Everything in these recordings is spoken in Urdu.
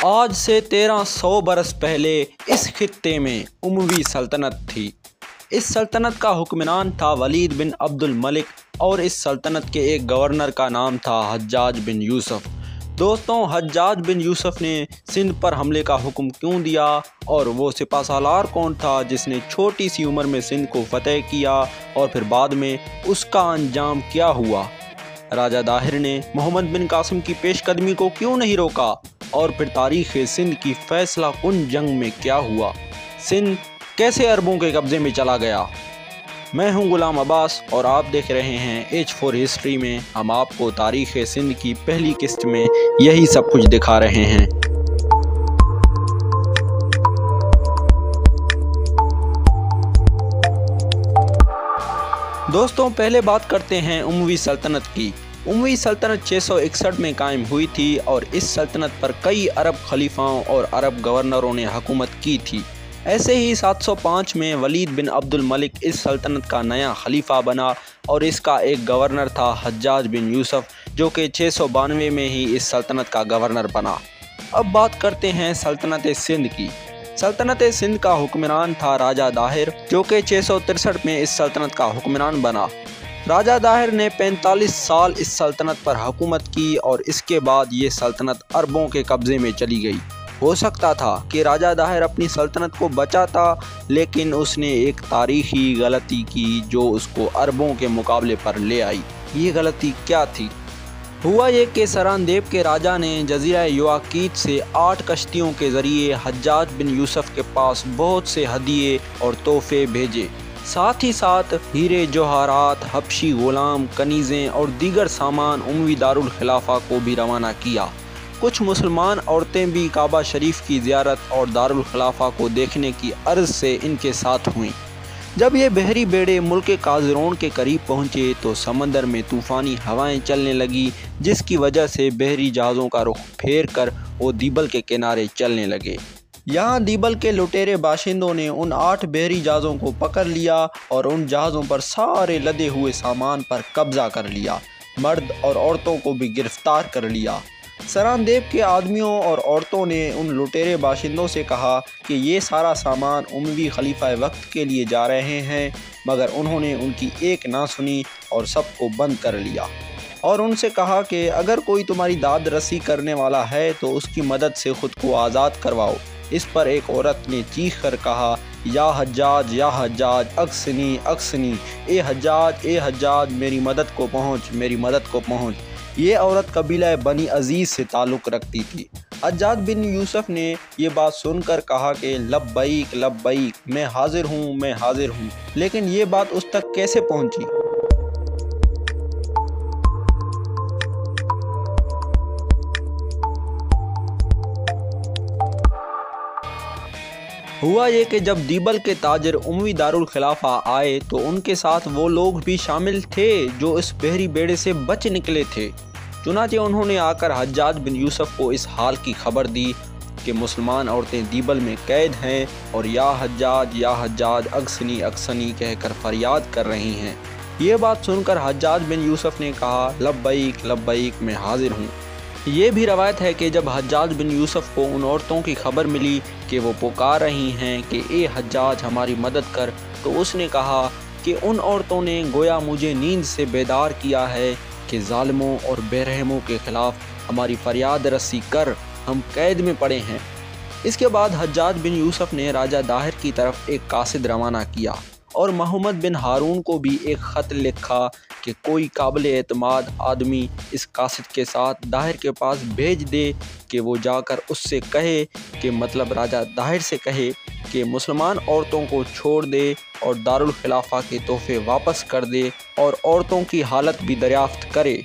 آج سے 1300 برس پہلے اس خطے میں اموی سلطنت تھی۔ اس سلطنت کا حکمران تھا ولید بن عبد الملک اور اس سلطنت کے ایک گورنر کا نام تھا حجاج بن یوسف۔ دوستوں، حجاج بن یوسف نے سندھ پر حملے کا حکم کیوں دیا اور وہ سپہ سالار کون تھا جس نے چھوٹی سی عمر میں سندھ کو فتح کیا اور پھر بعد میں اس کا انجام کیا ہوا؟ راجہ داہر نے محمد بن قاسم کی پیش قدمی کو کیوں نہیں روکا اور پھر تاریخ سندھ کی فیصلہ کن جنگ میں کیا ہوا؟ سندھ کیسے عربوں کے قبضے میں چلا گیا؟ میں ہوں غلام عباس اور آپ دیکھ رہے ہیں H4 ہسٹری میں۔ ہم آپ کو تاریخ سندھ کی پہلی قسط میں یہی سب کچھ دکھا رہے ہیں۔ دوستوں، پہلے بات کرتے ہیں اموی سلطنت کی۔ اموی سلطنت 661 میں قائم ہوئی تھی اور اس سلطنت پر کئی عرب خلیفاؤں اور عرب گورنروں نے حکومت کی تھی۔ ایسے ہی 705 میں ولید بن عبد الملک اس سلطنت کا نیا خلیفہ بنا اور اس کا ایک گورنر تھا حجاج بن یوسف، جو کہ 692 میں ہی اس سلطنت کا گورنر بنا۔ اب بات کرتے ہیں سلطنت سندھ کی۔ سلطنت سندھ کا حکمران تھا راجہ داہر، جو کہ 663 میں اس سلطنت کا حکمران بنا۔ راجہ داہر نے 45 سال اس سلطنت پر حکومت کی اور اس کے بعد یہ سلطنت عربوں کے قبضے میں چلی گئی۔ ہو سکتا تھا کہ راجہ داہر اپنی سلطنت کو بچاتا، لیکن اس نے ایک تاریخی غلطی کی جو اس کو عربوں کے مقابلے پر لے آئی۔ یہ غلطی کیا تھی؟ ہوا یہ کہ سراندیب کے راجہ نے جزیرہ یواقیت سے 8 کشتیوں کے ذریعے حجاج بن یوسف کے پاس بہت سے ہدیے اور تحفے بھیجے، ساتھ ہی ساتھ ہیرے جوہرات، حبشی غلام، کنیزیں اور دیگر سامان اموی دارالخلافہ کو بھی روانہ کیا۔ کچھ مسلمان عورتیں بھی کعبہ شریف کی زیارت اور دارالخلافہ کو دیکھنے کی غرض سے ان کے ساتھ ہوئیں۔ جب یہ بحری بیڑے ملک قازرون کے قریب پہنچے تو سمندر میں طوفانی ہوائیں چلنے لگی، جس کی وجہ سے بحری جہازوں کا رخ پھیر کر وہ دیبل کے کنارے چلنے لگے۔ یہاں دیبل کے لٹیرے باشندوں نے ان 8 بحری جہازوں کو پکڑ لیا اور ان جہازوں پر سارے لدے ہوئے سامان پر قبضہ کر لیا۔ مرد اور عورتوں کو بھی گرفتار کر لیا۔ سراندیب کے آدمیوں اور عورتوں نے ان لٹیرے باشندوں سے کہا کہ یہ سارا سامان اموی خلیفہ وقت کے لیے جا رہے ہیں، مگر انہوں نے ان کی ایک نہ سنی اور سب کو بند کر لیا اور ان سے کہا کہ اگر کوئی تمہاری داد رسی کرنے والا ہے تو اس کی مدد سے خود کو آزاد کرواؤ۔ اس پر ایک عورت نے چیخ کر کہا، یا حجاج اکسنی اکسنی، اے حجاج میری مدد کو پہنچ، میری مدد کو پہنچ۔ یہ عورت قبیلہ بنی عزیز سے تعلق رکھتی تھی۔ حجاج بن یوسف نے یہ بات سن کر کہا کہ لبیک لبیک، میں حاضر ہوں، لیکن یہ بات اس تک کیسے پہنچی؟ ہوا یہ کہ جب دیبل کے تاجر اموی دارالخلافہ آئے تو ان کے ساتھ وہ لوگ بھی شامل تھے جو اس بحری بیڑے سے بچ نکلے تھے۔ چنانچہ انہوں نے آ کر حجاج بن یوسف کو اس حال کی خبر دی کہ مسلمان عورتیں دیبل میں قید ہیں اور یا حجاج اکسنی اکسنی کہہ کر فریاد کر رہی ہیں۔ یہ بات سن کر حجاج بن یوسف نے کہا، لبیک لبیک، میں حاضر ہوں۔ یہ بھی روایت ہے کہ جب حجاج بن یوسف کو ان عورتوں کی خبر ملی کہ وہ پکار رہی ہیں کہ اے حجاج ہماری مدد کر، تو اس نے کہا کہ ان عورتوں نے گویا مجھے نیند سے بیدار کیا ہے کہ ظالموں اور بے رحموں کے خلاف ہماری فریاد رسی کر، ہم قید میں پڑے ہیں۔ اس کے بعد حجاج بن یوسف نے راجہ داہر کی طرف ایک قاصد روانہ کیا اور محمد بن ہارون کو بھی ایک خط لکھا کہ کوئی قابل اعتماد آدمی اس قاصد کے ساتھ داہر کے پاس بھیج دے کہ وہ جا کر اس سے کہے کہ مطلب راجہ داہر سے کہے کہ مسلمان عورتوں کو چھوڑ دے اور دارالخلافہ کے تحفے واپس کر دے اور عورتوں کی حالت بھی دریافت کرے۔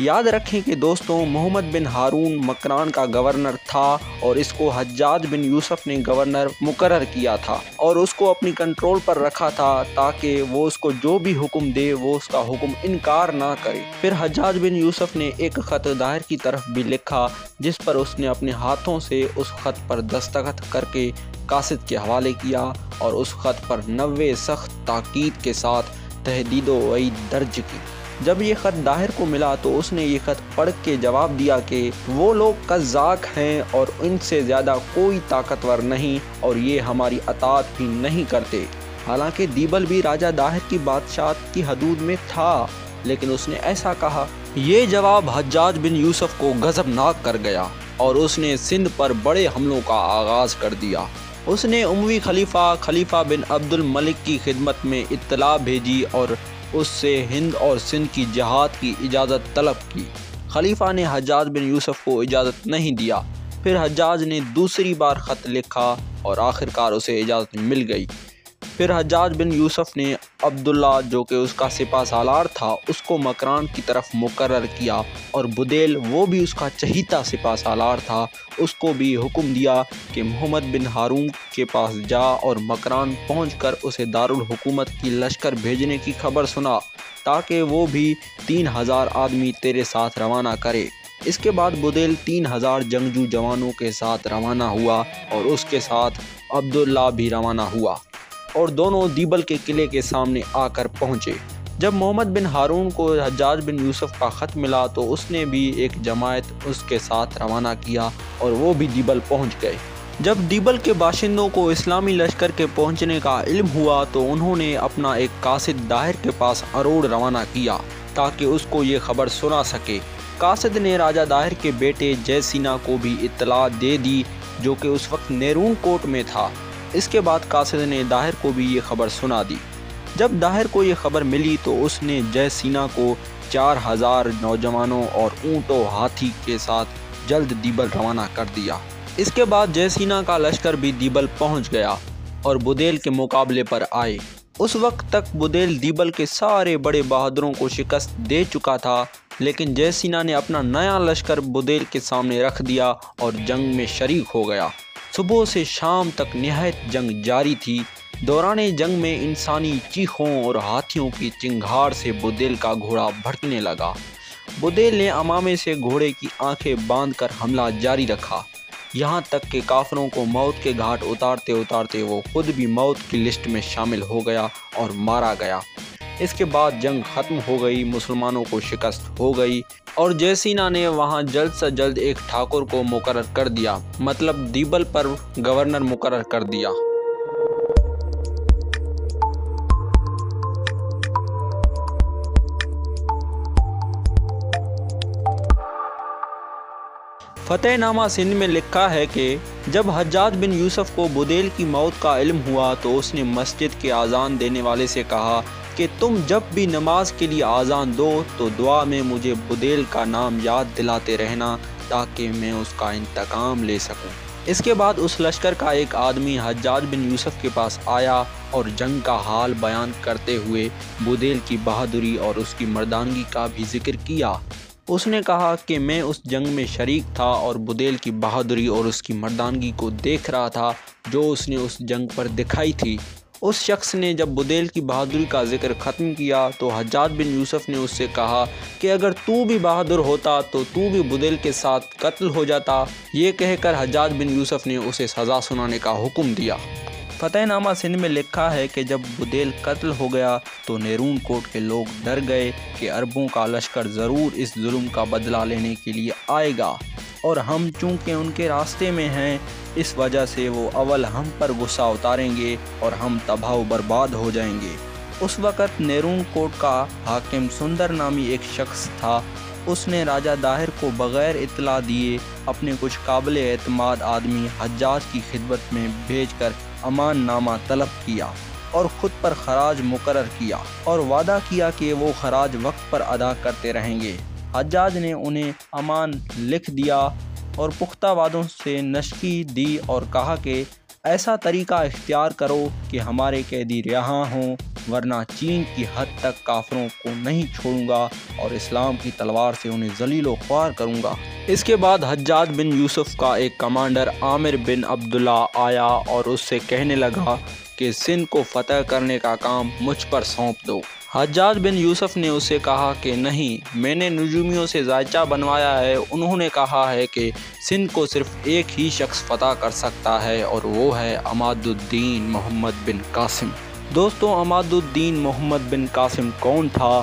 یاد رکھیں کہ دوستوں، محمد بن ہارون مکران کا گورنر تھا اور اس کو حجاج بن یوسف نے گورنر مقرر کیا تھا اور اس کو اپنی کنٹرول پر رکھا تھا تاکہ وہ اس کو جو بھی حکم دے وہ اس کا حکم انکار نہ کرے۔ پھر حجاج بن یوسف نے ایک خط داہر کی طرف بھی لکھا جس پر اس نے اپنے ہاتھوں سے اس خط پر دستخط کر کے قاصد کے حوالے کیا اور اس خط پر 90 سخت تاکید کے ساتھ تہدید و وعید درج کی۔ جب یہ خط داہر کو ملا تو اس نے یہ خط پڑھ کے جواب دیا کہ وہ لوگ قزاق ہیں اور ان سے زیادہ کوئی طاقتور نہیں اور یہ ہماری اطاعت بھی نہیں کرتے۔ حالانکہ دیبل بھی راجہ داہر کی بادشاہت کی حدود میں تھا، لیکن اس نے ایسا کہا۔ یہ جواب حجاج بن یوسف کو غضبناک کر گیا اور اس نے سندھ پر بڑے حملوں کا آغاز کر دیا۔ اس نے اموی خلیفہ بن عبد الملک کی خدمت میں اطلاع بھیجی اور اس سے ہند اور سندھ کی جہاد کی اجازت طلب کی۔ خلیفہ نے حجاج بن یوسف کو اجازت نہیں دیا۔ پھر حجاج نے دوسری بار خط لکھا اور آخرکار اسے اجازت مل گئی۔ پھر حجاج بن یوسف نے عبداللہ جو کہ اس کا سپہ سالار تھا اس کو مکران کی طرف مقرر کیا، اور بدیل وہ بھی اس کا چہیتا سپہ سالار تھا، اس کو بھی حکم دیا کہ محمد بن ہارون کے پاس جا اور مکران پہنچ کر اسے دارالحکومت کی لشکر بھیجنے کی خبر سنا تاکہ وہ بھی 3000 آدمی تیرے ساتھ روانہ کرے۔ اس کے بعد بدیل 3000 جنگجو جوانوں کے ساتھ روانہ ہوا اور اس کے ساتھ عبداللہ بھی روانہ ہوا، اور دونوں دیبل کے قلعے کے سامنے آ کر پہنچے۔ جب محمد بن ہارون کو حجاج بن یوسف کا خط ملا تو اس نے بھی ایک جماعت اس کے ساتھ روانہ کیا اور وہ بھی دیبل پہنچ گئے۔ جب دیبل کے باشندوں کو اسلامی لشکر کے پہنچنے کا علم ہوا تو انہوں نے اپنا ایک قاصد داہر کے پاس اروڑ روانہ کیا تاکہ اس کو یہ خبر سنا سکے۔ قاصد نے راجہ داہر کے بیٹے جے سینا کو بھی اطلاع دے دی جو کہ اس وقت نیرون کوٹ میں تھا۔ اس کے بعد قاصد نے داہر کو بھی یہ خبر سنا دی۔ جب داہر کو یہ خبر ملی تو اس نے جے سینا کو 4000 نوجوانوں اور اونٹ و ہاتھی کے ساتھ جلد دیبل روانہ کر دیا۔ اس کے بعد جے سینا کا لشکر بھی دیبل پہنچ گیا اور بدیل کے مقابلے پر آئے۔ اس وقت تک بدیل دیبل کے سارے بڑے بہادروں کو شکست دے چکا تھا، لیکن جے سینا نے اپنا نیا لشکر بدیل کے سامنے رکھ دیا اور جنگ میں شریک ہو گیا۔ صبح سے شام تک نہایت جنگ جاری تھی۔ دوران جنگ میں انسانی چیخوں اور ہاتھیوں کی چنگھاڑ سے بدیل کا گھوڑا بھڑکنے لگا۔ بدیل نے امامے سے گھوڑے کی آنکھیں باندھ کر حملہ جاری رکھا، یہاں تک کہ کافروں کو موت کے گھاٹ اتارتے اتارتے وہ خود بھی موت کی لسٹ میں شامل ہو گیا اور مارا گیا۔ اس کے بعد جنگ ختم ہو گئی، مسلمانوں کو شکست ہو گئی اور جے سینا نے وہاں جلد سے جلد ایک ٹھاکر کو مقرر کر دیا، مطلب دیبل پر گورنر مقرر کر دیا۔ فتح نامہ سندھ میں لکھا ہے کہ جب حجاج بن یوسف کو بدیل کی موت کا علم ہوا تو اس نے مسجد کے اذان دینے والے سے کہا کہ تم جب بھی نماز کے لیے اذان دو تو دعا میں مجھے بدیل کا نام یاد دلاتے رہنا تاکہ میں اس کا انتقام لے سکوں۔ اس کے بعد اس لشکر کا ایک آدمی حجاج بن یوسف کے پاس آیا اور جنگ کا حال بیان کرتے ہوئے بدیل کی بہادری اور اس کی مردانگی کا بھی ذکر کیا۔ اس نے کہا کہ میں اس جنگ میں شریک تھا اور بدیل کی بہادری اور اس کی مردانگی کو دیکھ رہا تھا جو اس نے اس جنگ پر دکھائی تھی۔ اس شخص نے جب بدیل کی بہادری کا ذکر ختم کیا تو حجاج بن یوسف نے اس سے کہا کہ اگر تو بھی بہادر ہوتا تو تو بھی بدیل کے ساتھ قتل ہو جاتا۔ یہ کہہ کر حجاج بن یوسف نے اسے سزا سنانے کا حکم دیا۔ فتح نامہ سندھ میں لکھا ہے کہ جب بدیل قتل ہو گیا تو نیرون کوٹ کے لوگ ڈر گئے کہ عربوں کا لشکر ضرور اس ظلم کا بدلہ لینے کے لیے آئے گا، اور ہم چونکہ ان کے راستے میں ہیں اس وجہ سے وہ اول ہم پر غصہ اتاریں گے اور ہم تباہ و برباد ہو جائیں گے۔ اس وقت نیرون کوٹ کا حاکم سندر نامی ایک شخص تھا۔ اس نے راجہ داہر کو بغیر اطلاع دیے اپنے کچھ قابل اعتماد آدمی حجاج کی خدمت میں بھیج کر امان نامہ طلب کیا اور خود پر خراج مقرر کیا اور وعدہ کیا کہ وہ خراج وقت پر ادا کرتے رہیں گے۔ حجاج نے انہیں امان لکھ دیا اور پختہ وعدوں سے نشکی دی اور کہا کہ ایسا طریقہ اختیار کرو کہ ہمارے قیدی رہا ہوں، ورنہ چین کی حد تک کافروں کو نہیں چھوڑوں گا اور اسلام کی تلوار سے انہیں ذلیل و خوار کروں گا۔ اس کے بعد حجاج بن یوسف کا ایک کمانڈر عامر بن عبداللہ آیا اور اس سے کہنے لگا کہ سندھ کو فتح کرنے کا کام مجھ پر سونپ دو۔ حجاج بن یوسف نے اسے کہا کہ نہیں، میں نے نجومیوں سے ذائچہ بنوایا ہے، انہوں نے کہا ہے کہ سندھ کو صرف ایک ہی شخص فتح کر سکتا ہے اور وہ ہے عماد الدین محمد بن قاسم۔ دوستو، عماد الدین محمد بن قاسم کون تھا